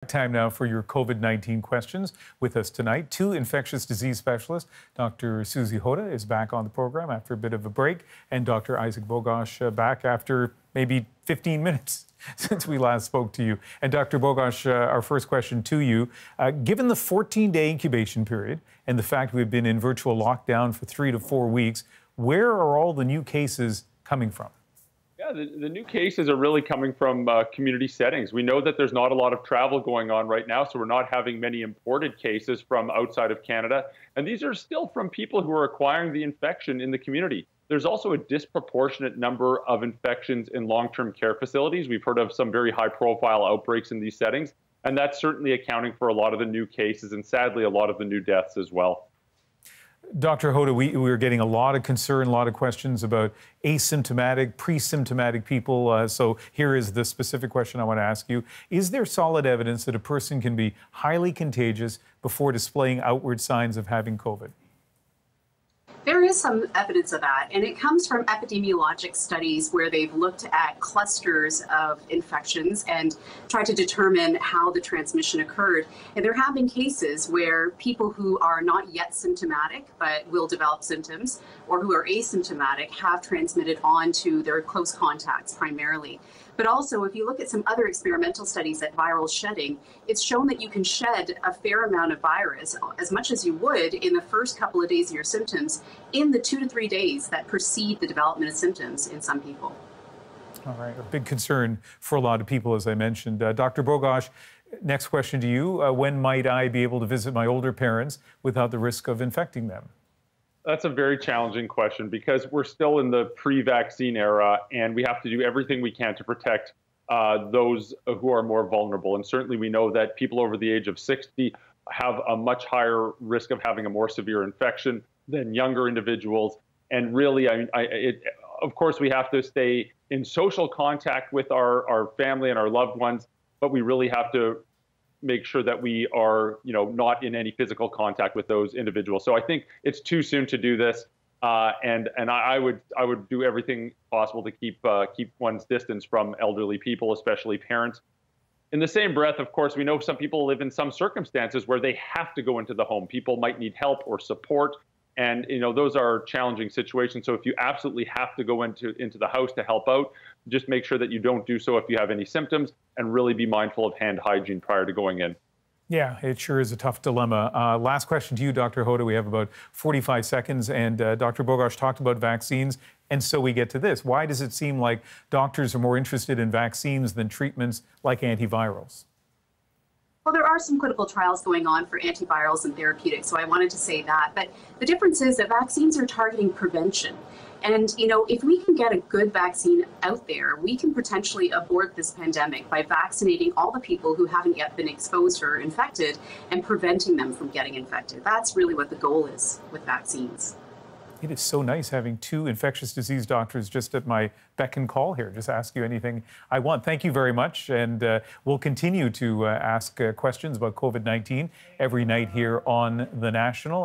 Time now for your COVID-19 questions. With us tonight, two infectious disease specialists. Dr. Susie Hoda is back on the program after a bit of a break, and Dr. Isaac Bogosh back after maybe 15 minutes since we last spoke to you. And Dr. Bogosh, our first question to you. Given the 14-day incubation period and the fact we've been in virtual lockdown for 3 to 4 weeks, where are all the new cases coming from? Yeah, the new cases are really coming from community settings. We know that there's not a lot of travel going on right now, so we're not having many imported cases from outside of Canada. And these are still from people who are acquiring the infection in the community. There's also a disproportionate number of infections in long-term care facilities. We've heard of some very high-profile outbreaks in these settings, and that's certainly accounting for a lot of the new cases and sadly a lot of the new deaths as well. Dr. Hoda, we were getting a lot of concern, a lot of questions about asymptomatic, pre-symptomatic people. So here is the specific question I want to ask you. Is there solid evidence that a person can be highly contagious before displaying outward signs of having COVID? There is some evidence of that, and it comes from epidemiologic studies where they've looked at clusters of infections and tried to determine how the transmission occurred. And there have been cases where people who are not yet symptomatic but will develop symptoms, or who are asymptomatic, have transmitted on to their close contacts primarily. But also, if you look at some other experimental studies at viral shedding, it's shown that you can shed a fair amount of virus, as much as you would in the first couple of days of your symptoms, in the 2 to 3 days that precede the development of symptoms in some people. All right, a big concern for a lot of people, as I mentioned. Dr. Bogosh, next question to you. When might I be able to visit my older parents without the risk of infecting them? That's a very challenging question because we're still in the pre-vaccine era and we have to do everything we can to protect those who are more vulnerable. And certainly we know that people over the age of 60 have a much higher risk of having a more severe infection than younger individuals. And really, of course, we have to stay in social contact with our family and our loved ones, but we really have to make sure that we are, not in any physical contact with those individuals. So I think it's too soon to do this, and I would do everything possible to keep one's distance from elderly people, especially parents. In the same breath, of course, we know some people live in some circumstances where they have to go into the home. People might need help or support, and those are challenging situations. So if you absolutely have to go into the house to help out, just make sure that you don't do so if you have any symptoms, and really be mindful of hand hygiene prior to going in. Yeah, it sure is a tough dilemma. Last question to you, Dr. Hoda. We have about 45 seconds, and Dr. Bogosh talked about vaccines, and so we get to this. Why does it seem like doctors are more interested in vaccines than treatments like antivirals? Well, there are some clinical trials going on for antivirals and therapeutics, so I wanted to say that. But the difference is that vaccines are targeting prevention. And, if we can get a good vaccine out there, we can potentially abort this pandemic by vaccinating all the people who haven't yet been exposed or infected and preventing them from getting infected. That's really what the goal is with vaccines. It is so nice having two infectious disease doctors just at my beck and call here. Just ask you anything I want. Thank you very much. And we'll continue to ask questions about COVID-19 every night here on The National.